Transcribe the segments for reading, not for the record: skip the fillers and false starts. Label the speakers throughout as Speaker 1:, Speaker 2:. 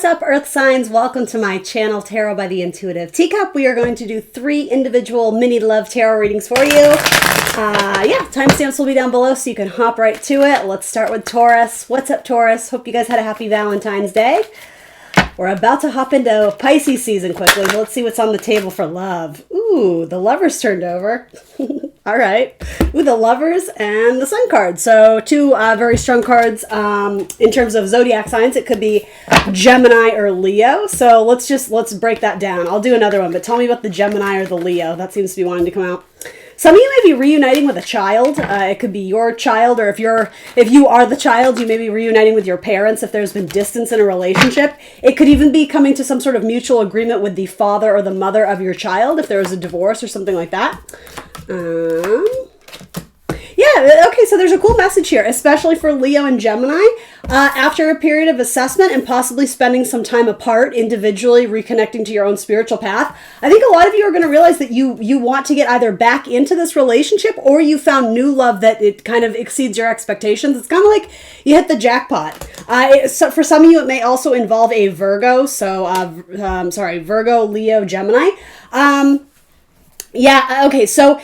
Speaker 1: up, Earth signs? Welcome to my channel, Tarot by the Intuitive Teacup. We are going to do 3 individual mini love tarot readings for you. Timestamps will be down below so you can hop right to it. Let's start with Taurus. What's up, Taurus? Hope you guys had a happy Valentine's Day. We're about to hop into Pisces season quickly. Let's see what's on the table for love. Ooh, the Lovers turned over. All right. Ooh, the Lovers and the Sun card. So 2 very strong cards in terms of zodiac signs. It could be Gemini or Leo. So let's break that down. I'll do another one, but tell me about the Gemini or the Leo. That seems to be wanting to come out. Some of you may be reuniting with a child. It could be your child, or if you are the child, you may be reuniting with your parents if there's been distance in a relationship. It could even be coming to some sort of mutual agreement with the father or the mother of your child if there was a divorce or something like that. Okay, so there's a cool message here, especially for Leo and Gemini. After a period of assessment and possibly spending some time apart individually, reconnecting to your own spiritual path, I think a lot of you are going to realize that you want to get either back into this relationship or you found new love that it kind of exceeds your expectations. It's kind of like you hit the jackpot. So for some of you, it may also involve a Virgo. Virgo, Leo, Gemini. So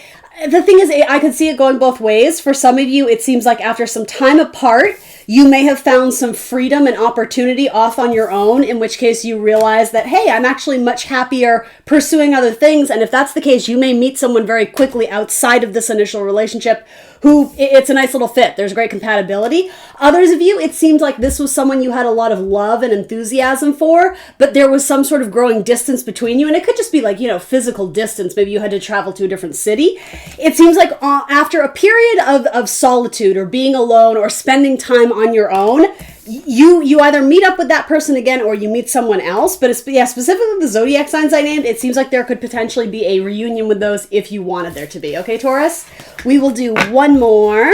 Speaker 1: the thing is, I could see it going both ways. For some of you, it seems like after some time apart, you may have found some freedom and opportunity off on your own, in which case you realize that, hey, I'm actually much happier pursuing other things. And if that's the case, you may meet someone very quickly outside of this initial relationship who it's a nice little fit. There's great compatibility. Others of you, it seemed like this was someone you had a lot of love and enthusiasm for, but there was some sort of growing distance between you. And it could just be like, physical distance. Maybe you had to travel to a different city. It seems like after a period of solitude or being alone or spending time on your own, you either meet up with that person again or you meet someone else. But specifically the zodiac signs I named, it seems like there could potentially be a reunion with those if you wanted there to be. Okay, Taurus? We will do one more.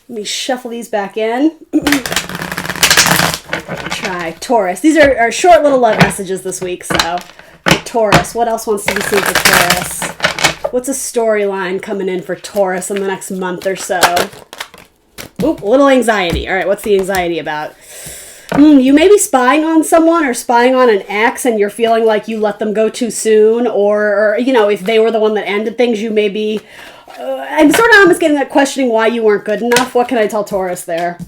Speaker 1: Let me shuffle these back in. Try Taurus. These are short little love messages this week. So Taurus, what else wants to be seen for Taurus? What's a storyline coming in for Taurus in the next month or so? Oop, a little anxiety. All right, what's the anxiety about? You may be spying on someone or spying on an ex and you're feeling like you let them go too soon, or if they were the one that ended things, you may be... I'm sort of almost getting that questioning why you weren't good enough. What can I tell Taurus there?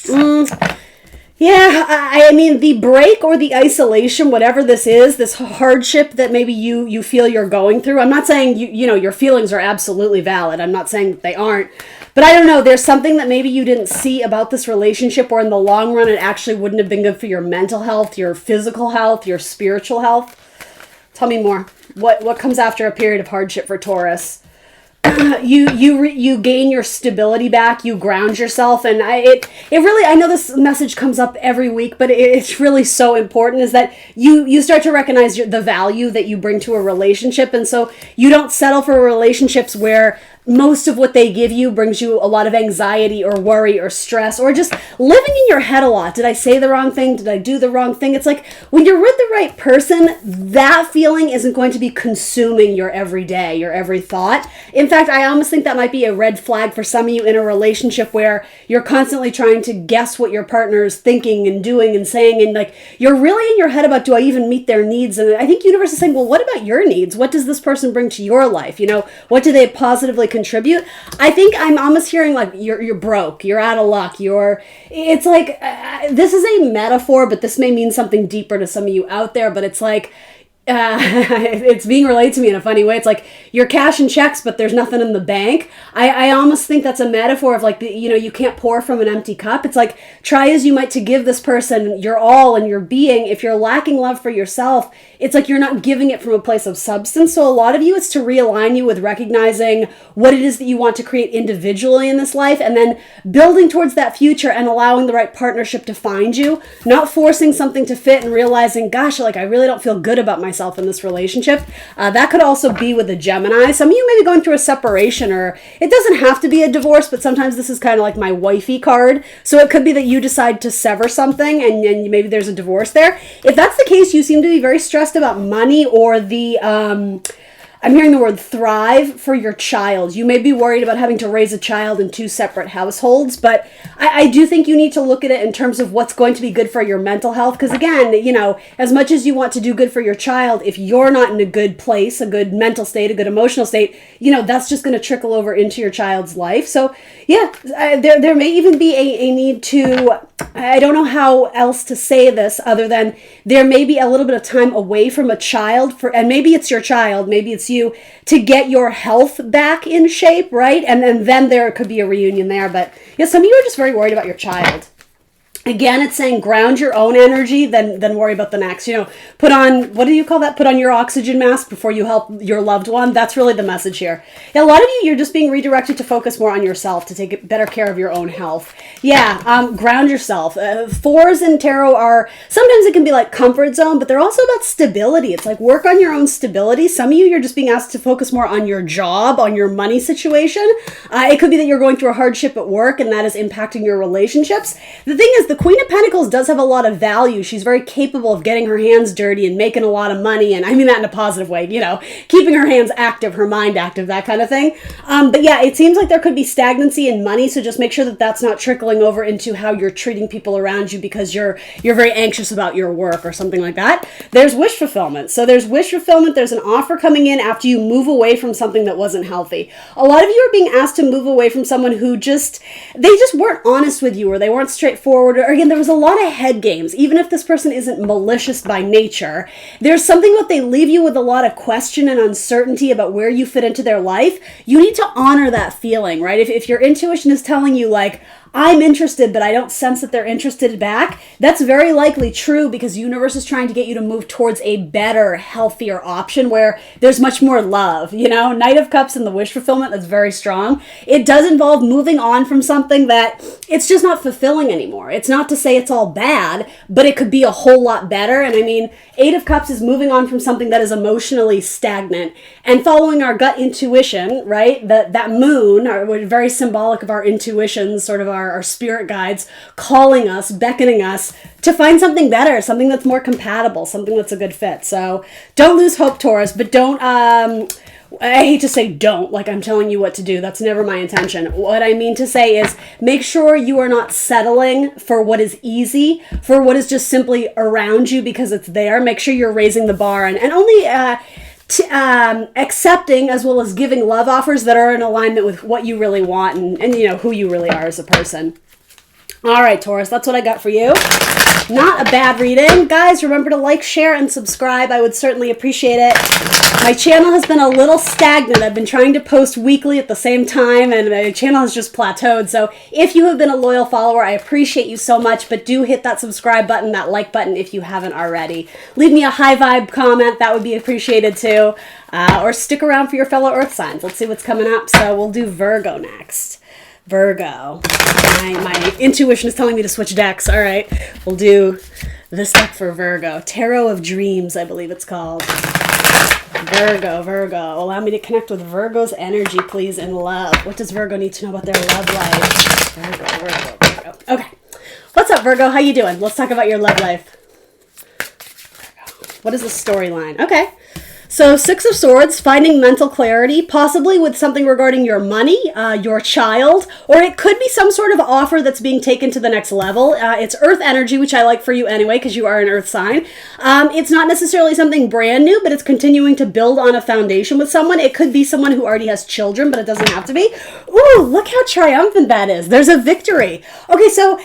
Speaker 1: I mean, the break or the isolation, whatever this is, this hardship that maybe you feel you're going through. I'm not saying, your feelings are absolutely valid. I'm not saying that they aren't. But I don't know, there's something that maybe you didn't see about this relationship, or in the long run, it actually wouldn't have been good for your mental health, your physical health, your spiritual health. Tell me more. What comes after a period of hardship for Taurus? You gain your stability back, you ground yourself, and it really, I know this message comes up every week, but it's really so important, is that you start to recognize the value that you bring to a relationship, and so you don't settle for relationships where most of what they give you brings you a lot of anxiety or worry or stress, or just living in your head a lot. Did I say the wrong thing? Did I do the wrong thing? It's like when you're with the right person, that feeling isn't going to be consuming your every day, your every thought. In fact, I almost think that might be a red flag for some of you in a relationship where you're constantly trying to guess what your partner is thinking and doing and saying, and like you're really in your head about, do I even meet their needs? And I think universe is saying, well, what about your needs? What does this person bring to your life? What do they positively contribute? I think I'm almost hearing like you're broke, you're out of luck, it's like this is a metaphor, but this may mean something deeper to some of you out there. But it's like it's being relayed to me in a funny way. It's like you're cashing checks, but there's nothing in the bank. I almost think that's a metaphor of like, you can't pour from an empty cup. It's like, try as you might to give this person your all and your being. If you're lacking love for yourself, it's like you're not giving it from a place of substance. So a lot of you, it's to realign you with recognizing what it is that you want to create individually in this life, and then building towards that future and allowing the right partnership to find you, not forcing something to fit and realizing, gosh, like I really don't feel good about myself in this relationship. That could also be with a Gemini. Some of you may be going through a separation, or it doesn't have to be a divorce, but sometimes this is kind of like my wifey card. So it could be that you decide to sever something and maybe there's a divorce there. If that's the case, you seem to be very stressed about money or the I'm hearing the word thrive for your child. You may be worried about having to raise a child in two separate households, but I do think you need to look at it in terms of what's going to be good for your mental health. Because again, you know, as much as you want to do good for your child, if you're not in a good place, a good mental state, a good emotional state, you know, that's just going to trickle over into your child's life. So yeah, there may even be a need to, I don't know how else to say this other than there may be a little bit of time away from a child and maybe it's your child, maybe it's you, to get your health back in shape, right? And then there could be a reunion there. But yeah, some of you are just very worried about your child. Again, it's saying ground your own energy, then worry about the next. You know, put on, what do you call that? Put on your oxygen mask before you help your loved one. That's really the message here. Yeah, a lot of you're just being redirected to focus more on yourself, to take better care of your own health. Yeah, ground yourself. Fours in tarot are, sometimes it can be like comfort zone, but they're also about stability. It's like work on your own stability. Some of you're just being asked to focus more on your job, on your money situation. It could be that you're going through a hardship at work and that is impacting your relationships. The thing is, the Queen of Pentacles does have a lot of value. She's very capable of getting her hands dirty and making a lot of money. And I mean that in a positive way, you know, keeping her hands active, her mind active, that kind of thing. But yeah, it seems like there could be stagnancy in money. So just make sure that that's not trickling over into how you're treating people around you because you're very anxious about your work or something like that. There's wish fulfillment. So there's wish fulfillment. There's an offer coming in after you move away from something that wasn't healthy. A lot of you are being asked to move away from someone who they just weren't honest with you, or they weren't straightforward. Or again, there was a lot of head games. Even if this person isn't malicious by nature, there's something that they leave you with a lot of question and uncertainty about where you fit into their life. You need to honor that feeling, right? If your intuition is telling you like, I'm interested, but I don't sense that they're interested back, that's very likely true because the universe is trying to get you to move towards a better, healthier option where there's much more love, you know? Knight of Cups and the wish fulfillment, that's very strong. It does involve moving on from something that it's just not fulfilling anymore. It's not to say it's all bad, but it could be a whole lot better. And I mean, Eight of Cups is moving on from something that is emotionally stagnant and following our gut intuition, right? That moon, we're very symbolic of our intuition, sort of our spirit guides calling us, beckoning us to find something better, something that's more compatible, something that's a good fit. So don't lose hope, Taurus, but don't, I hate to say don't, like I'm telling you what to do. That's never my intention. What I mean to say is make sure you are not settling for what is easy, for what is just simply around you because it's there. Make sure you're raising the bar and only accepting as well as giving love offers that are in alignment with what you really want and you know who you really are as a person. All right, Taurus, that's what I got for you. Not a bad reading. Guys, remember to like, share, and subscribe. I would certainly appreciate it. My channel has been a little stagnant. I've been trying to post weekly at the same time, and my channel has just plateaued. So if you have been a loyal follower, I appreciate you so much, but do hit that subscribe button, that like button if you haven't already. Leave me a high vibe comment. That would be appreciated too. Or stick around for your fellow earth signs. Let's see what's coming up. So we'll do Virgo next. Virgo. My intuition is telling me to switch decks. All right. We'll do this deck for Virgo. Tarot of Dreams, I believe it's called. Virgo. Allow me to connect with Virgo's energy, please, in love. What does Virgo need to know about their love life? Virgo. Okay. What's up, Virgo? How you doing? Let's talk about your love life. Virgo. What is the storyline? Okay. So Six of Swords, finding mental clarity, possibly with something regarding your money, your child, or it could be some sort of offer that's being taken to the next level. It's earth energy, which I like for you anyway, because you are an earth sign. It's not necessarily something brand new, but it's continuing to build on a foundation with someone. It could be someone who already has children, but it doesn't have to be. Ooh, look how triumphant that is. There's a victory. Okay, so,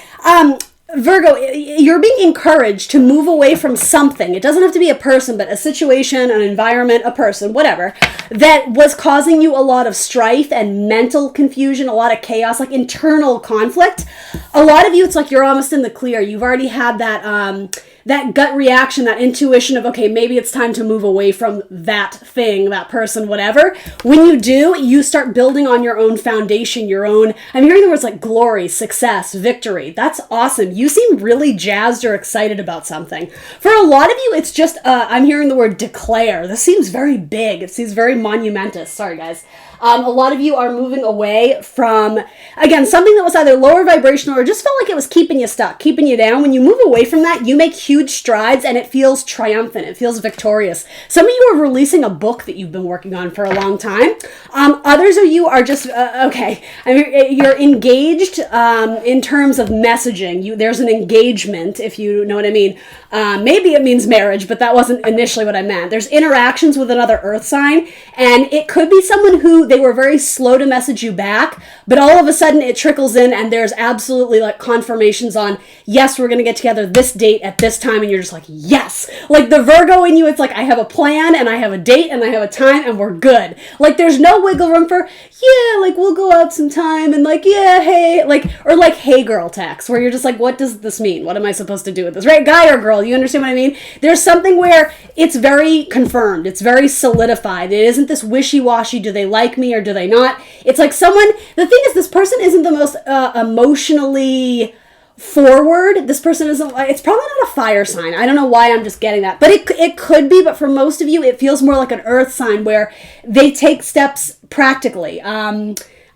Speaker 1: Virgo, you're being encouraged to move away from something. It doesn't have to be a person, but a situation, an environment, a person, whatever, that was causing you a lot of strife and mental confusion, a lot of chaos, like internal conflict. A lot of you, it's like you're almost in the clear. You've already had that gut reaction, that intuition of, okay, maybe it's time to move away from that thing, that person, whatever. When you do, you start building on your own foundation, your own, I'm hearing the words like glory, success, victory. That's awesome. You seem really jazzed or excited about something. For a lot of you, it's just, I'm hearing the word declare. This seems very big. It seems very monumentous. Sorry, guys. A lot of you are moving away from, again, something that was either lower vibrational or just felt like it was keeping you stuck, keeping you down. When you move away from that, you make huge strides and it feels triumphant. It feels victorious. Some of you are releasing a book that you've been working on for a long time. Others of you are just, okay, I mean, you're engaged in terms of messaging. There's an engagement, if you know what I mean. Maybe it means marriage, but that wasn't initially what I meant. There's interactions with another earth sign, and it could be someone who they were very slow to message you back, but all of a sudden it trickles in and there's absolutely like confirmations on, yes, we're going to get together this date at this time, and you're just like, yes. Like the Virgo in you, it's like, I have a plan and I have a date and I have a time and we're good. Like there's no wiggle room for, yeah, like we'll go out sometime and like, yeah, hey, like, or like, hey girl text, where you're just like, what does this mean? What am I supposed to do with this, right? Guy or girl, you understand what I mean? There's something where it's very confirmed. It's very solidified. It isn't this wishy-washy, do they like me or do they not? It's like someone, the thing is, this person isn't the most emotionally forward. This person isn't, it's probably not a fire sign. I don't know why I'm just getting that, but it could be, but for most of you, it feels more like an earth sign where they take steps practically.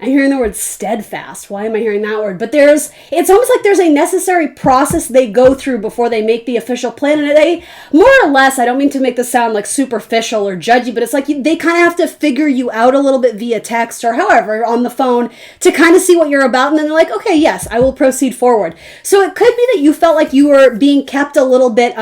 Speaker 1: I'm hearing the word steadfast. Why am I hearing that word? But it's almost like there's a necessary process they go through before they make the official plan. And they, more or less, I don't mean to make this sound like superficial or judgy, but it's like they kind of have to figure you out a little bit via text or however on the phone to kind of see what you're about. And then they're like, okay, yes, I will proceed forward. So it could be that you felt like you were being kept a little bit,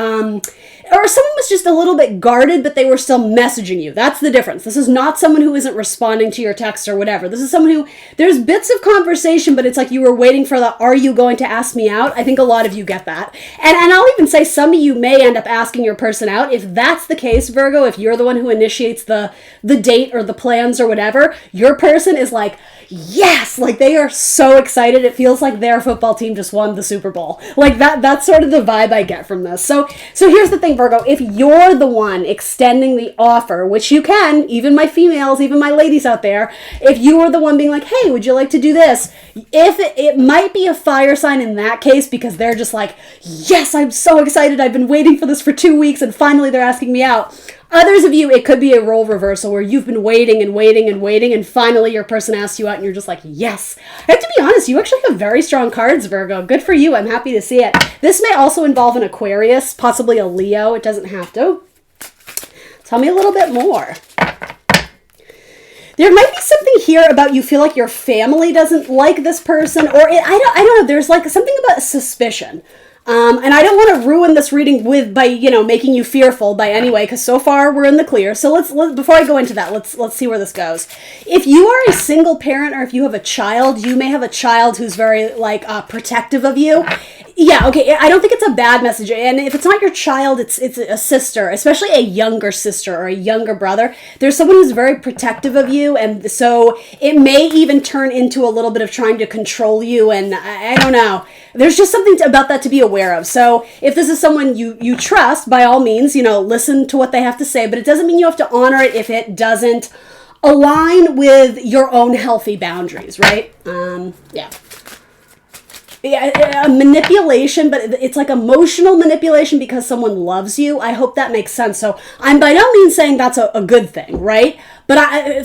Speaker 1: or someone was just a little bit guarded, but they were still messaging you. That's the difference. This is not someone who isn't responding to your text or whatever. This is someone who, there's bits of conversation, but it's like you were waiting for the, are you going to ask me out? I think a lot of you get that. And I'll even say some of you may end up asking your person out. If that's the case, Virgo, if you're the one who initiates the date or the plans or whatever, your person is like, yes, like they are so excited. It feels like their football team just won the Super Bowl. Like that's sort of the vibe I get from this. So here's the thing, Virgo, if you're the one extending the offer, which you can, even my females, even my ladies out there, if you were the one being like, hey, would you like to do this? If it might be a fire sign in that case, because they're just like, yes, I'm so excited. I've been waiting for this for 2 weeks and finally they're asking me out. Others of you, it could be a role reversal where you've been waiting and waiting and waiting, and finally your person asks you out and you're just like, yes. I have to be honest, you actually have very strong cards, Virgo. Good for you. I'm happy to see it. This may also involve an Aquarius, possibly a Leo. It doesn't have to. Tell me a little bit more. There might be something here about you feel like your family doesn't like this person, or I don't know. There's like something about suspicion. And I don't want to ruin this reading by making you fearful by any way, because so far we're in the clear. So let's before I go into that, let's see where this goes. If you are a single parent or if you have a child, you may have a child who's very protective of you. Yeah, okay, I don't think it's a bad message. And if it's not your child, it's a sister, especially a younger sister or a younger brother. There's someone who's very protective of you, and so it may even turn into a little bit of trying to control you, and I don't know. There's just something about that to be aware of. So if this is someone you trust, by all means, listen to what they have to say, but it doesn't mean you have to honor it if it doesn't align with your own healthy boundaries, right? Yeah, manipulation, but it's like emotional manipulation because someone loves you. I hope that makes sense. So I'm by no means saying that's a good thing, right? But I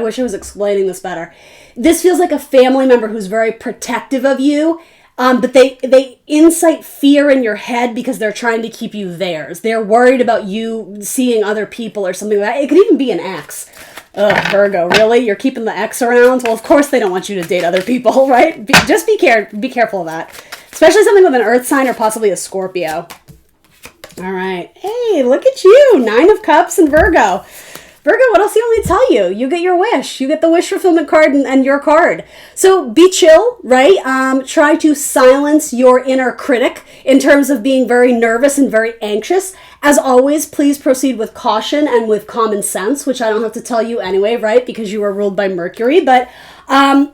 Speaker 1: wish I was explaining this better. This feels like a family member who's very protective of you, but they incite fear in your head because they're trying to keep you theirs. They're worried about you seeing other people or something like that. It could even be an ex. Ugh, Virgo, really? You're keeping the ex around? Well, of course they don't want you to date other people, right? Just be careful of that. Especially something with an earth sign or possibly a Scorpio. All right. Hey, look at you. 9 of Cups and Virgo. Virgo, what else do you want me to tell you? You get your wish. You get the wish fulfillment card and your card. So be chill, right? Try to silence your inner critic in terms of being very nervous and very anxious. As always, please proceed with caution and with common sense, which I don't have to tell you anyway, right? Because you are ruled by Mercury. But I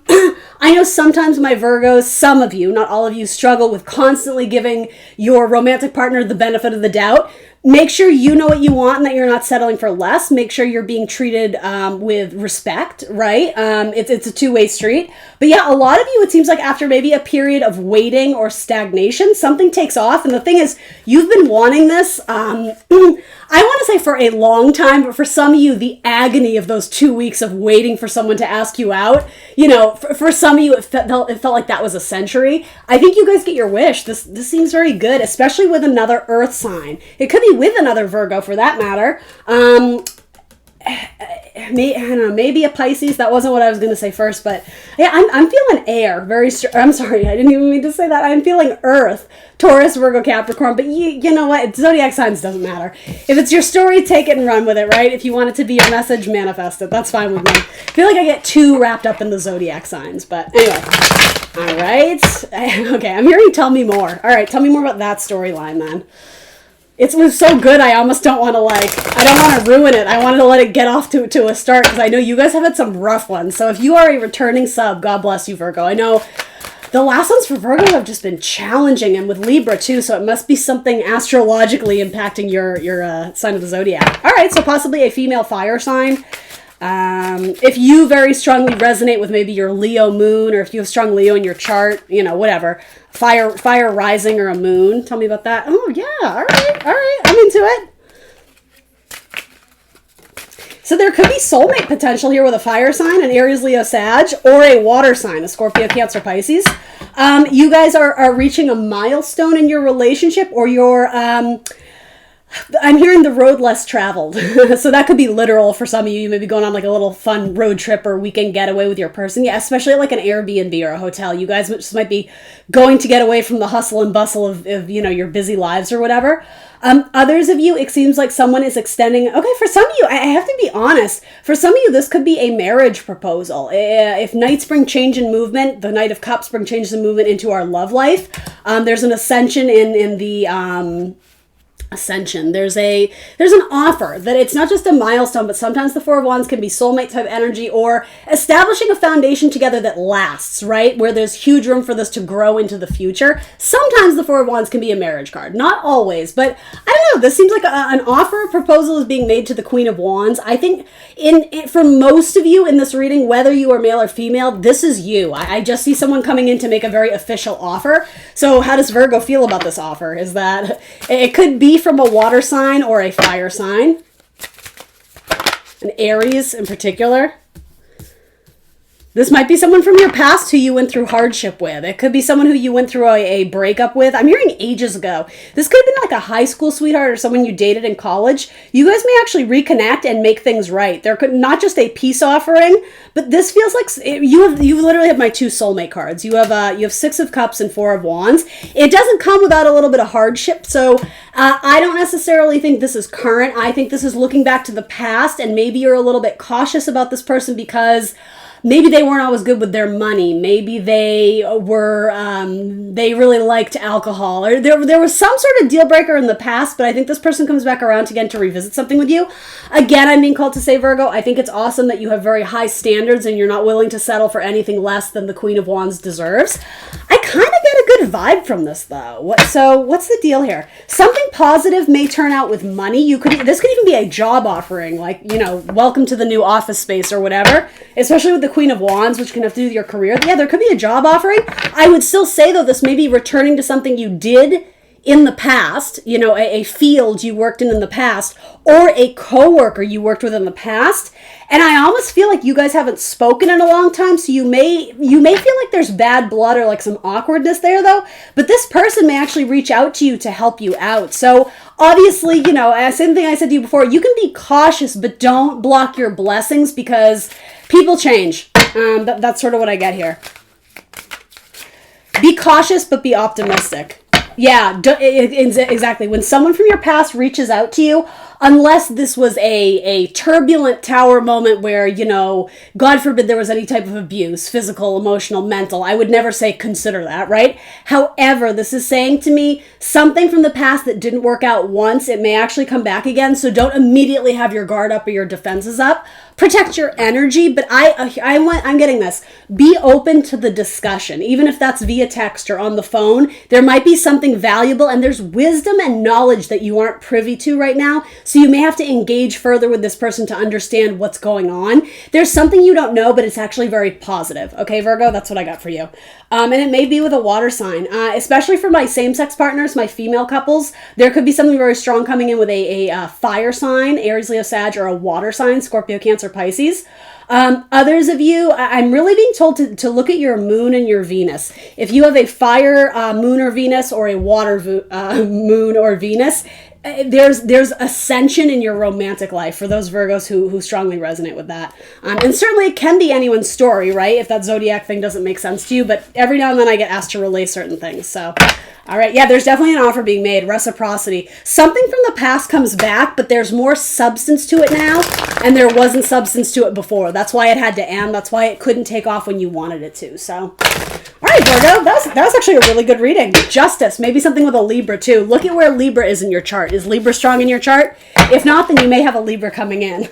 Speaker 1: know sometimes my Virgos, some of you, not all of you, struggle with constantly giving your romantic partner the benefit of the doubt. Make sure you know what you want and that you're not settling for less. Make sure you're being treated with respect, right? It's a two-way street. But yeah, a lot of you, it seems like after maybe a period of waiting or stagnation, something takes off. And the thing is, you've been wanting this, I want to say for a long time, but for some of you, the agony of those 2 weeks of waiting for someone to ask you out, you know, for some of you, it felt like that was a century. I think you guys get your wish. This seems very good, especially with another earth sign. It could be with another Virgo for that matter. I don't know, maybe a Pisces. That wasn't what I was going to say first, but yeah, I'm feeling air. I'm sorry, I didn't even mean to say that. I'm feeling earth, Taurus, Virgo, Capricorn, but you know what? Zodiac signs doesn't matter. If it's your story, take it and run with it, right? If you want it to be your message, manifest it. That's fine with me. I feel like I get too wrapped up in the zodiac signs, but anyway. All right. Okay, I'm hearing tell me more. All right, tell me more about that storyline then. It was so good, I almost don't want to I don't want to ruin it. I wanted to let it get off to a start because I know you guys have had some rough ones. So if you are a returning sub, God bless you, Virgo. I know the last ones for Virgo have just been challenging, and with Libra too, so it must be something astrologically impacting your sign of the zodiac. All right, so possibly a female fire sign. If you very strongly resonate with maybe your Leo moon, or if you have strong Leo in your chart, you know, whatever, fire rising or a moon. Tell me about that. Oh yeah. All right. I'm into it. So there could be soulmate potential here with a fire sign, an Aries, Leo, Sag, or a water sign, a Scorpio, Cancer, Pisces. You guys are reaching a milestone in your relationship, or your, I'm hearing the road less traveled. So that could be literal for some of you. You may be going on like a little fun road trip or weekend getaway with your person. Yeah, especially like an Airbnb or a hotel. You guys just might be going to get away from the hustle and bustle of you know, your busy lives or whatever. Others of you, it seems like someone is extending. Okay, for some of you, I have to be honest. For some of you, this could be a marriage proposal. If nights bring change and movement, the Knight of Cups bring change and movement into our love life. There's an ascension in the ascension. There's an offer that it's not just a milestone, but sometimes the Four of Wands can be soulmate type energy, or establishing a foundation together that lasts, right? Where there's huge room for this to grow into the future. Sometimes the Four of Wands can be a marriage card. Not always, but I don't know. This seems like an offer, a proposal is being made to the Queen of Wands. I think for most of you in this reading, whether you are male or female, this is you. I just see someone coming in to make a very official offer. So how does Virgo feel about this offer? Is that it could be from a water sign or a fire sign, an Aries in particular. This might be someone from your past who you went through hardship with. It could be someone who you went through a breakup with. I'm hearing ages ago. This could have been like a high school sweetheart or someone you dated in college. You guys may actually reconnect and make things right. There could not just a peace offering, but this feels like you literally have my two soulmate cards. You have Six of Cups and Four of Wands. It doesn't come without a little bit of hardship. So I don't necessarily think this is current. I think this is looking back to the past, and maybe you're a little bit cautious about this person because maybe they weren't always good with their money. Maybe they were, they really liked alcohol, or there was some sort of deal breaker in the past, but I think this person comes back around again to revisit something with you. Again, I'm being called to say, Virgo, I think it's awesome that you have very high standards and you're not willing to settle for anything less than the Queen of Wands deserves. I kind of get a good vibe from this though. So what's the deal here? Something positive may turn out with money. This could even be a job offering, like, you know, welcome to the new office space or whatever, especially with the Queen of Wands, which can have to do with your career. Yeah, there could be a job offering. I would still say, though, this may be returning to something you did in the past, you know, a field you worked in the past, or a coworker you worked with in the past. And I almost feel like you guys haven't spoken in a long time, so you may feel like there's bad blood or like some awkwardness there, though. But this person may actually reach out to you to help you out. So obviously, you know, same thing I said to you before, you can be cautious, but don't block your blessings because people change. That's sort of what I get here. Be cautious, but be optimistic. Yeah, exactly. When someone from your past reaches out to you, unless this was a turbulent tower moment where, you know, God forbid there was any type of abuse, physical, emotional, mental, I would never say consider that, right? However, this is saying to me something from the past that didn't work out once, it may actually come back again. So don't immediately have your guard up or your defenses up, protect your energy, but I'm getting this. Be open to the discussion, even if that's via text or on the phone. There might be something valuable, and there's wisdom and knowledge that you aren't privy to right now. So you may have to engage further with this person to understand what's going on. There's something you don't know, but it's actually very positive. Okay, Virgo, that's what I got for you. And it may be with a water sign, especially for my same-sex partners, my female couples. There could be something very strong coming in with a fire sign, Aries, Leo, Sag, or a water sign, Scorpio, Cancer, Pisces. Others of you, I'm really being told to look at your moon and your Venus. If you have a fire moon or Venus, or a water moon or Venus, there's ascension in your romantic life for those Virgos who strongly resonate with that. And certainly it can be anyone's story, right? If that zodiac thing doesn't make sense to you, but every now and then I get asked to relay certain things. So, all right. Yeah, there's definitely an offer being made. Reciprocity. Something from the past comes back, but there's more substance to it now, and there wasn't substance to it before. That's why it had to end. That's why it couldn't take off when you wanted it to. So, all right, Virgo, that was actually a really good reading. Justice, maybe something with a Libra too. Look at where Libra is in your chart. Is Libra strong in your chart? If not, then you may have a Libra coming in.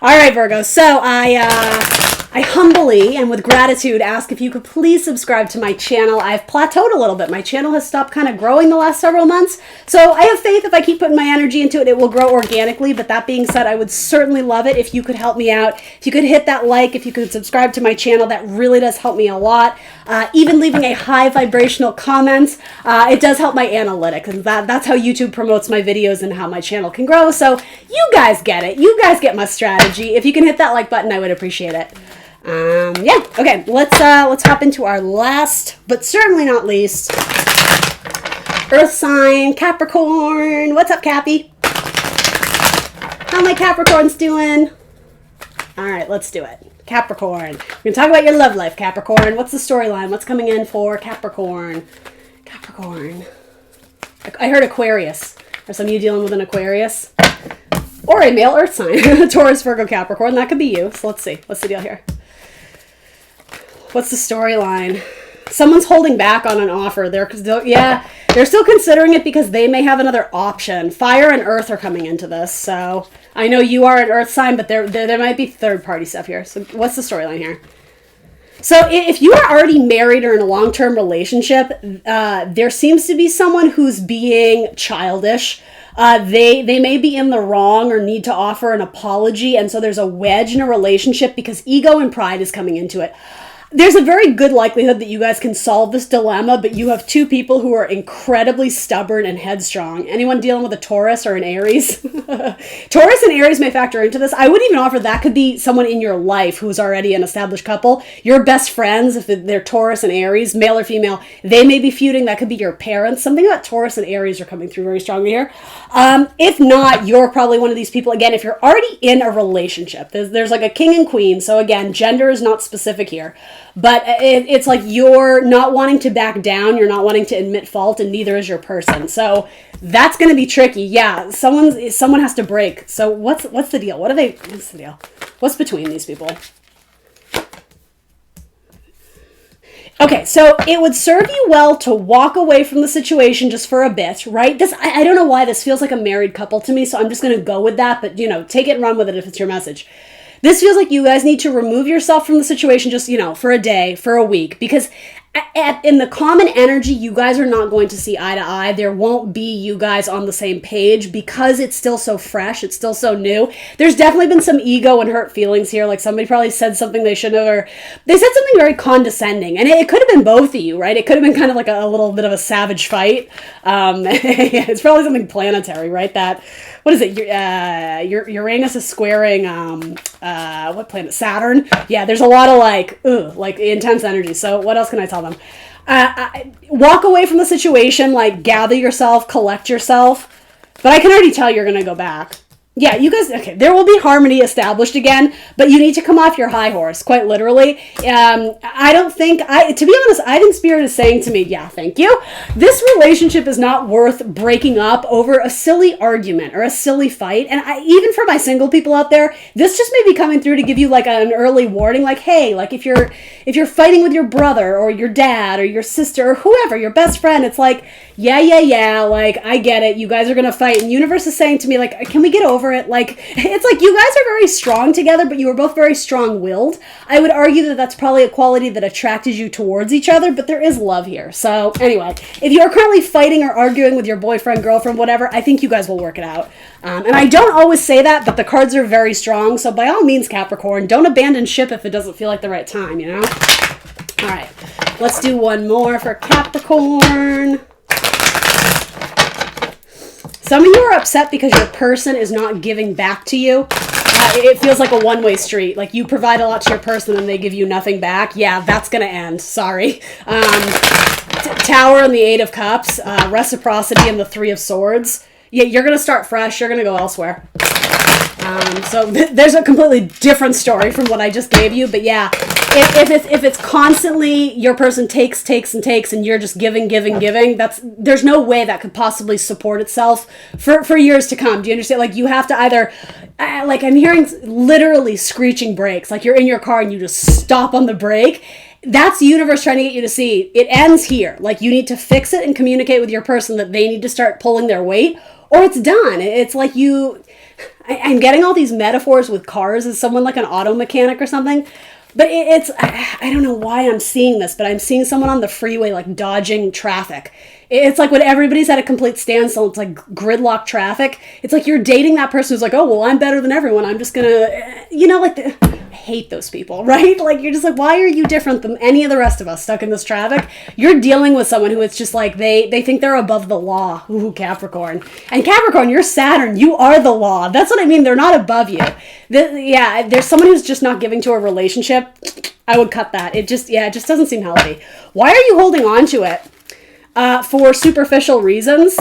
Speaker 1: All right, Virgo. So I humbly and with gratitude ask if you could please subscribe to my channel. I've plateaued a little bit. My channel has stopped kind of growing the last several months. So I have faith if I keep putting my energy into it, it will grow organically. But that being said, I would certainly love it if you could help me out. If you could hit that like, if you could subscribe to my channel, that really does help me a lot. Even leaving a high vibrational comment, it does help my analytics. And that's how YouTube promotes my videos and how my channel can grow. So you guys get it. You guys get my strategy. If you can hit that like button, I would appreciate it. Yeah, okay, let's hop into our last, but certainly not least, Earth sign, Capricorn. What's up, Cappy? How my Capricorns doing? All right, let's do it. Capricorn. We're going to talk about your love life, Capricorn. What's the storyline? What's coming in for Capricorn? Capricorn. I heard Aquarius. Are some of you dealing with an Aquarius? Or a male Earth sign. Taurus, Virgo, Capricorn. That could be you. So let's see. What's the deal here? What's the storyline? Someone's holding back on an offer. They're still considering it because they may have another option. Fire and Earth are coming into this. So I know you are an Earth sign, but there might be third-party stuff here. So what's the storyline here? So if you are already married or in a long-term relationship, there seems to be someone who's being childish. They may be in the wrong or need to offer an apology. And so there's a wedge in a relationship because ego and pride is coming into it. There's a very good likelihood that you guys can solve this dilemma, but you have two people who are incredibly stubborn and headstrong. Anyone dealing with a Taurus or an Aries? Taurus and Aries may factor into this. I would even offer that could be someone in your life who's already an established couple. Your best friends, if they're Taurus and Aries, male or female, they may be feuding. That could be your parents. Something about Taurus and Aries are coming through very strongly here. If not, you're probably one of these people. Again, if you're already in a relationship, there's like a king and queen. So again, gender is not specific here. But it's like you're not wanting to back down, you're not wanting to admit fault, and neither is your person. So that's going to be tricky. Yeah, someone has to break. So what's the deal? What's the deal? What's between these people? Okay, so it would serve you well to walk away from the situation just for a bit, right? I don't know why this feels like a married couple to me, so I'm just going to go with that. But, take it and run with it if it's your message. This feels like you guys need to remove yourself from the situation just, for a day, for a week, because in the common energy, you guys are not going to see eye to eye. There won't be you guys on the same page because it's still so fresh. It's still so new. There's definitely been some ego and hurt feelings here. Like somebody probably said something they shouldn't have, or they said something very condescending. And it could have been both of you, right? It could have been kind of like a little bit of a savage fight. It's probably something planetary, right? What is it? Uranus is squaring, what planet? Saturn. Yeah, there's a lot of like intense energy. So what else can I tell them? Walk away from the situation, gather yourself, collect yourself. But I can already tell you're going to go back. Yeah, you guys, okay, there will be harmony established again, but you need to come off your high horse, quite literally. To be honest, I think Spirit is saying to me, yeah, thank you. This relationship is not worth breaking up over a silly argument or a silly fight. And even for my single people out there, this just may be coming through to give you an early warning, hey, if you're fighting with your brother or your dad or your sister or whoever, your best friend, it's yeah, like, I get it. You guys are going to fight. And universe is saying to me, like, can we get over it? Like, it's like you guys are very strong together, but you are both very strong-willed. I would argue that that's probably a quality that attracted you towards each other, but there is love here. So, anyway, if you are currently fighting or arguing with your boyfriend, girlfriend, whatever, I think you guys will work it out. And I don't always say that, but the cards are very strong. So, by all means, Capricorn, don't abandon ship if it doesn't feel like the right time, you know? All right, let's do one more for Capricorn. Some of you are upset because your person is not giving back to you. It feels like a one-way street. Like, you provide a lot to your person and they give you nothing back. Yeah, that's going to end. Sorry. Tower and the Eight of Cups. Reciprocity and the Three of Swords. Yeah, you're going to start fresh. You're going to go elsewhere. So there's a completely different story from what I just gave you. But yeah, if it's constantly your person takes and you're just giving, there's no way that could possibly support itself for years to come. Do you understand? Like, you have to either, like, I'm hearing literally screeching brakes. Like, you're in your car and you just stop on the brake. That's the universe trying to get you to see it ends here. Like, you need to fix it and communicate with your person that they need to start pulling their weight, or it's done. It's like I'm getting all these metaphors with cars as someone like an auto mechanic or something. But I don't know why I'm seeing this, but I'm seeing someone on the freeway, like, dodging traffic. It's like when everybody's at a complete standstill, it's like gridlock traffic. It's like you're dating that person who's like, oh, well, I'm better than everyone. I'm just gonna, like, I hate those people, right? Like, you're just like, why are you different than any of the rest of us stuck in this traffic? You're dealing with someone who it's just like, they think they're above the law. Ooh, Capricorn. And Capricorn, you're Saturn. You are the law. That's what I mean. They're not above you. There's someone who's just not giving to a relationship. I would cut that. It just doesn't seem healthy. Why are you holding on to it? For superficial reasons.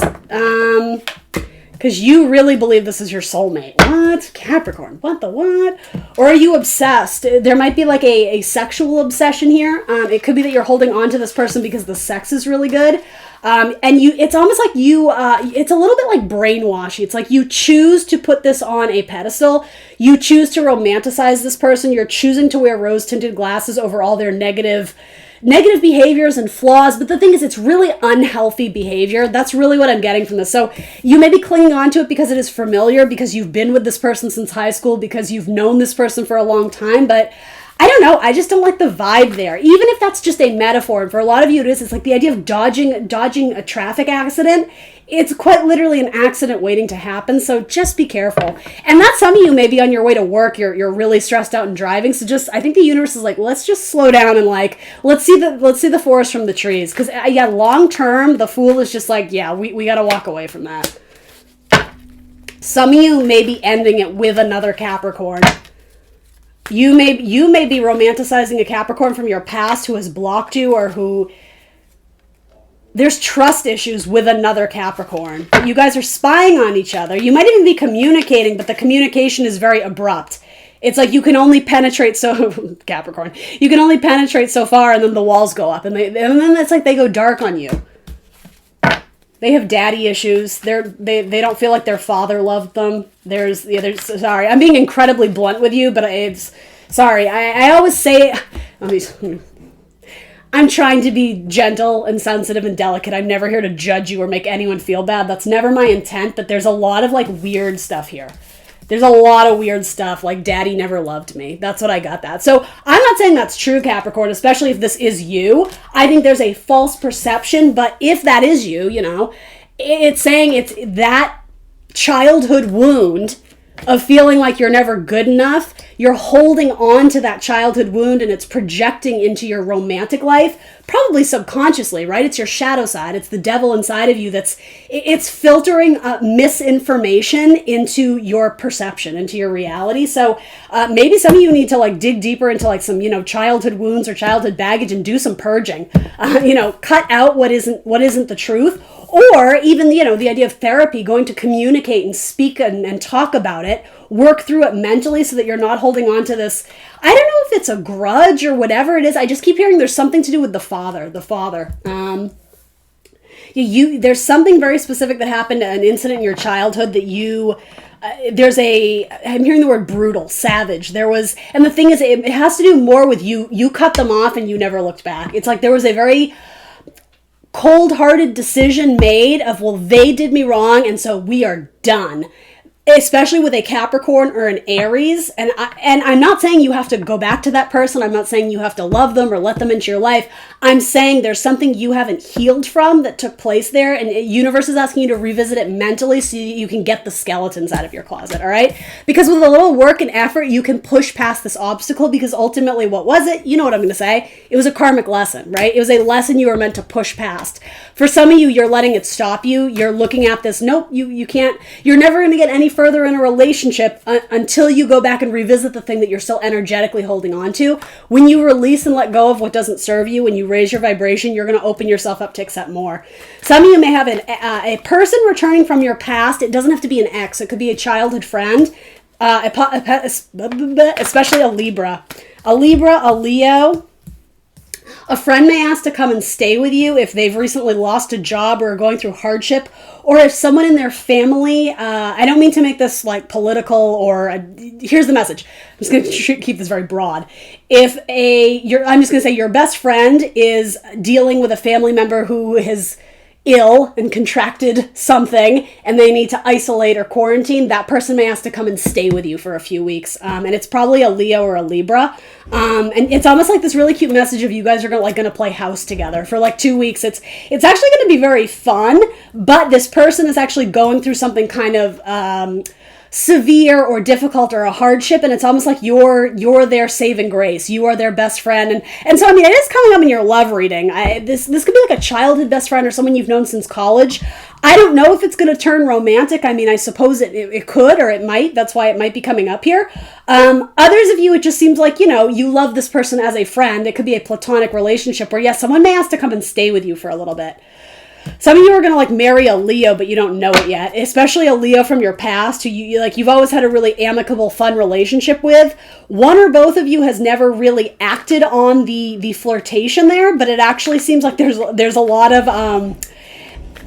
Speaker 1: Because you really believe this is your soulmate. What? Capricorn. What the what? Or are you obsessed? There might be like a sexual obsession here. It could be that you're holding on to this person because the sex is really good. And it's almost like it's a little bit like brainwashy. It's like you choose to put this on a pedestal. You choose to romanticize this person. You're choosing to wear rose-tinted glasses over all their negative behaviors and flaws. But the thing is, it's really unhealthy behavior. That's really what I'm getting from this. So you may be clinging on to it because it is familiar, because you've been with this person since high school, because you've known this person for a long time. But I don't know. I just don't like the vibe there. Even if that's just a metaphor, and for a lot of you it is, it's like the idea of dodging a traffic accident. It's quite literally an accident waiting to happen, so just be careful. And that's some of you maybe on your way to work, you're really stressed out and driving, so I think the universe is like, let's just slow down and like, let's see the forest from the trees. Because long term, the Fool is just like, yeah, we got to walk away from that. Some of you may be ending it with another Capricorn. You may be romanticizing a Capricorn from your past who has blocked you, or who there's trust issues with another Capricorn. You guys are spying on each other. You might even be communicating, but the communication is very abrupt. It's like you can only penetrate Capricorn. You can only penetrate so far, and then the walls go up, and then it's like they go dark on you. They have daddy issues. They don't feel like their father loved them. Sorry, I'm being incredibly blunt with you, but sorry. I always say, I'm trying to be gentle and sensitive and delicate. I'm never here to judge you or make anyone feel bad. That's never my intent, but there's a lot of like weird stuff here. There's a lot of weird stuff, like daddy never loved me. That's what I got that. So I'm not saying that's true, Capricorn, especially if this is you. I think there's a false perception, but if that is you, it's saying it's that childhood wound of feeling like you're never good enough. You're holding on to that childhood wound, and it's projecting into your romantic life, probably subconsciously, right? It's your shadow side. It's the devil inside of you it's filtering misinformation into your perception, into your reality. So maybe some of you need to like dig deeper into like some, childhood wounds or childhood baggage and do some purging. Cut out what isn't the truth. Or even, the idea of therapy, going to communicate and speak and talk about it, work through it mentally so that you're not holding on to this. I don't know if it's a grudge or whatever it is. I just keep hearing there's something to do with the father. There's something very specific that happened, an incident in your childhood that I'm hearing the word brutal, savage. And the thing is, it has to do more with you cut them off and you never looked back. It's like there was a very cold-hearted decision made of, well, they did me wrong, and so we are done. Especially with a Capricorn or an Aries. And I'm not saying you have to go back to that person. I'm not saying you have to love them or let them into your life. I'm saying there's something you haven't healed from that took place there, and the universe is asking you to revisit it mentally so you can get the skeletons out of your closet, all right? Because with a little work and effort, you can push past this obstacle, because ultimately, what was it? You know what I'm going to say. It was a karmic lesson, right? It was a lesson you were meant to push past. For some of you, you're letting it stop you. You're looking at this, nope, you can't, you're never going to get any further in a relationship until you go back and revisit the thing that you're still energetically holding on to. When you release and let go of what doesn't serve you, when you raise your vibration, you're going to open yourself up to accept more. Some of you may have a person returning from your past. It doesn't have to be an ex. It could be a childhood friend, especially a Libra. A Leo. A friend may ask to come and stay with you if they've recently lost a job or are going through hardship, or if someone in their family, I don't mean to make this like political or, here's the message. I'm just going to keep this very broad. I'm just going to say your best friend is dealing with a family member who is ill and contracted something and they need to isolate or quarantine, that person may ask to come and stay with you for a few weeks. And it's probably a Leo or a Libra. And it's almost like this really cute message of you guys are going to play house together for like 2 weeks. It's actually going to be very fun, but this person is actually going through something kind of severe or difficult or a hardship, and it's almost like you're their saving grace. You are their best friend, and so I mean, it is coming up in your love reading. This could be like a childhood best friend or someone you've known since college. I don't know if it's going to turn romantic. I mean, I suppose it could, or it might. That's why it might be coming up here. Others of you, it just seems like, you love this person as a friend. It could be a platonic relationship where, yes, someone may ask to come and stay with you for a little bit. Some of you are going to like marry a Leo, but you don't know it yet, especially a Leo from your past who you've always had a really amicable, fun relationship with. One or both of you has never really acted on the flirtation there, but it actually seems like there's a lot of,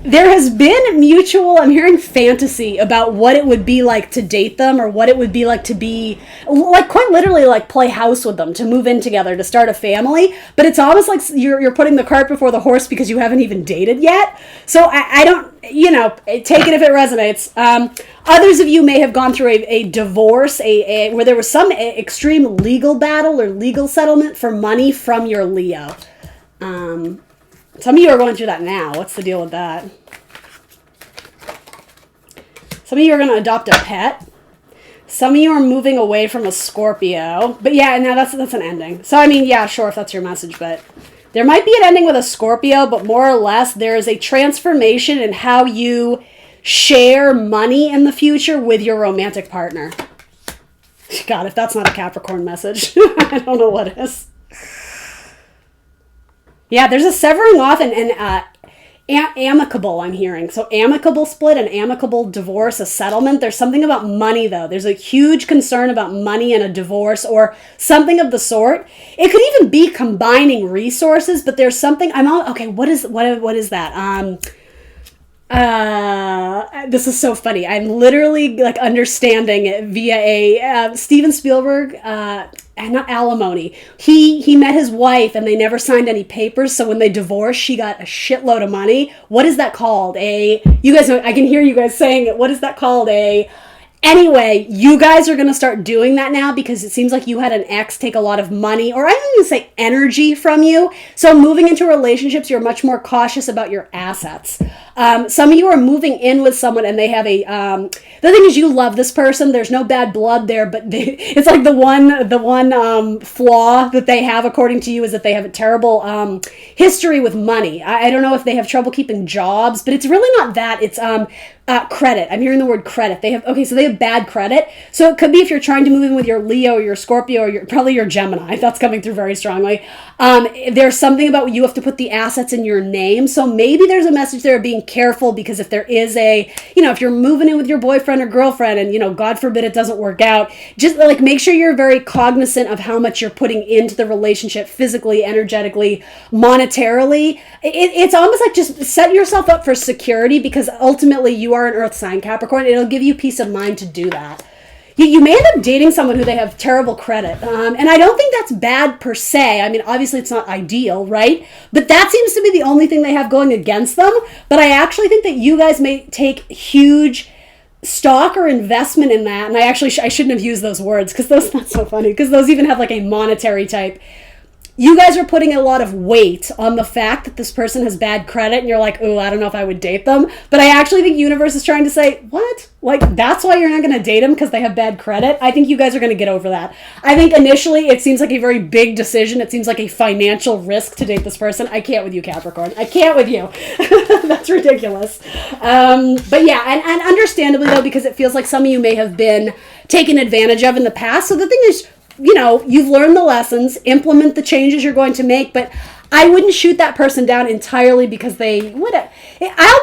Speaker 1: there has been mutual, I'm hearing fantasy about what it would be like to date them, or what it would be like to be, like quite literally like play house with them, to move in together, to start a family. But it's almost like you're putting the cart before the horse because you haven't even dated yet. So I don't, take it if it resonates. Others of you may have gone through a divorce, where there was some extreme legal battle or legal settlement for money from your Leo. Some of you are going through that now. What's the deal with that? Some of you are going to adopt a pet. Some of you are moving away from a Scorpio. But yeah, now that's an ending. So I mean, yeah, sure, if that's your message, but there might be an ending with a Scorpio, but more or less there is a transformation in how you share money in the future with your romantic partner. God, if that's not a Capricorn message, I don't know what is. Yeah, there's a severing off and amicable, I'm hearing. So amicable split, an amicable divorce, a settlement. There's something about money, though. There's a huge concern about money and a divorce or something of the sort. It could even be combining resources, but there's something, okay, what is that? This is so funny. I'm literally like understanding it via a Steven Spielberg, not alimony. He met his wife and they never signed any papers. So when they divorced, she got a shitload of money. What is that called? You guys know, I can hear you guys saying it. What is that called? Anyway, you guys are going to start doing that now because it seems like you had an ex take a lot of money, or I don't even say energy from you. So moving into relationships, you're much more cautious about your assets. Some of you are moving in with someone and they have the thing is you love this person. There's no bad blood there, but it's like the one flaw that they have, according to you, is that they have a terrible history with money. I don't know if they have trouble keeping jobs, but it's really not that. It's credit. I'm hearing the word credit. They have bad credit. So it could be if you're trying to move in with your Leo or your Scorpio or probably your Gemini. That's coming through very strongly. There's something about you have to put the assets in your name. So maybe there's a message there of being careful, because if there is if you're moving in with your boyfriend or girlfriend and, God forbid it doesn't work out, just like make sure you're very cognizant of how much you're putting into the relationship physically, energetically, monetarily. It's almost like just set yourself up for security, because ultimately you are an earth sign, Capricorn. It'll give you peace of mind to do that. you may end up dating someone who they have terrible credit. And I don't think that's bad per se. I mean, obviously it's not ideal, right? But that seems to be the only thing they have going against them. But I actually think that you guys may take huge stock or investment in that. And I shouldn't have used those words because those not so funny, because those even have like a monetary type. You guys are putting a lot of weight on the fact that this person has bad credit, and you're like, ooh, I don't know if I would date them. But I actually think universe is trying to say, what? Like, that's why you're not going to date them, because they have bad credit? I think you guys are going to get over that. I think initially it seems like a very big decision. It seems like a financial risk to date this person. I can't with you, Capricorn. I can't with you. That's ridiculous. But yeah, and understandably, though, because it feels like some of you may have been taken advantage of in the past. So the thing is, you've learned the lessons, implement the changes you're going to make, but I wouldn't shoot that person down entirely because they would. I'll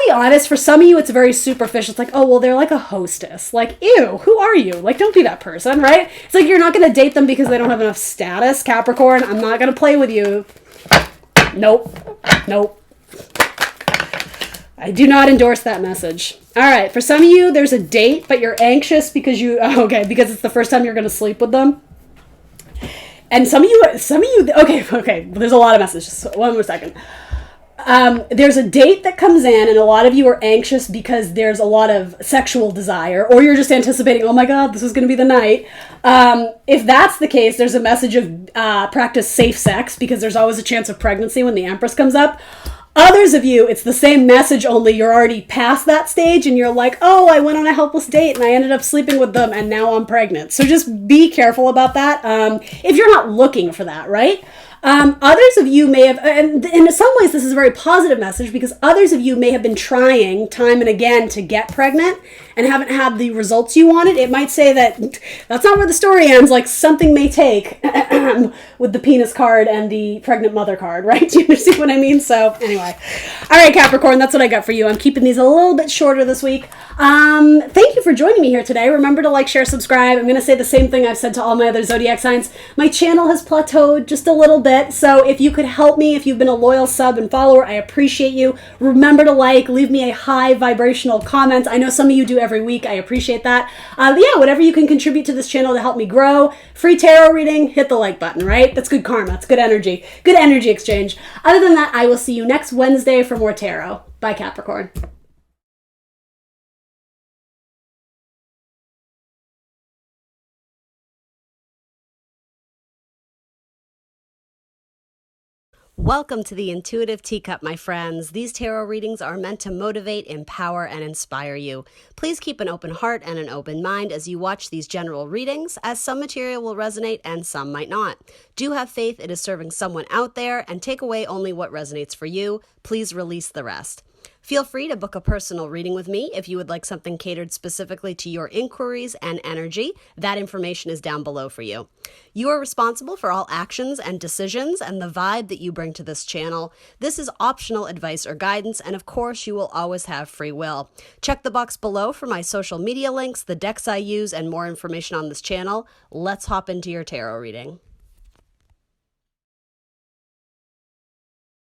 Speaker 1: be honest, for some of you, it's very superficial. It's like, oh, well, they're like a hostess. Like, ew, who are you? Like, don't be that person, right? It's like you're not going to date them because they don't have enough status. Capricorn, I'm not going to play with you. Nope. I do not endorse that message. All right, for some of you, there's a date, but you're anxious because because it's the first time you're going to sleep with them. And some of you, okay, there's a lot of messages. Just one more second. There's a date that comes in, and a lot of you are anxious because there's a lot of sexual desire, or you're just anticipating, oh my God, this is going to be the night. If that's the case, there's a message of practice safe sex, because there's always a chance of pregnancy when the Empress comes up. Others of you, it's the same message, only you're already past that stage and you're like, oh, I went on a helpless date and I ended up sleeping with them and now I'm pregnant. So just be careful about that if you're not looking for that, right? Others of you may have, and in some ways this is a very positive message, because others of you may have been trying time and again to get pregnant and haven't had the results you wanted. It might say that that's not where the story ends, like something may take with the penis card and the pregnant mother card, right? Do you understand what I mean? So anyway, all right, Capricorn, that's what I got for you. I'm keeping these a little bit shorter this week. Thank you for joining me here today. Remember to like, share, subscribe. I'm going to say the same thing I've said to all my other zodiac signs. My channel has plateaued just a little bit, so if you could help me, if you've been a loyal sub and follower, I appreciate you. Remember to leave me a high vibrational comment. I know some of you do every week. I appreciate that. Yeah, whatever you can contribute to this channel to help me grow. Free tarot reading, hit the like button, right? That's good karma. It's good energy. Good energy exchange. Other than that, I will see you next Wednesday for more tarot. Bye, Capricorn. Welcome to the Intuitive Teacup, my friends. These tarot readings are meant to motivate, empower, and inspire you. Please keep an open heart and an open mind as you watch these general readings, as some material will resonate and some might not. Do have faith it is serving someone out there, and take away only what resonates for you. Please release the rest. Feel free to book a personal reading with me if you would like something catered specifically to your inquiries and energy. That information is down below for you. You are responsible for all actions and decisions and the vibe that you bring to this channel. This is optional advice or guidance, and of course, you will always have free will. Check the box below for my social media links, the decks I use, and more information on this channel. Let's hop into your tarot reading.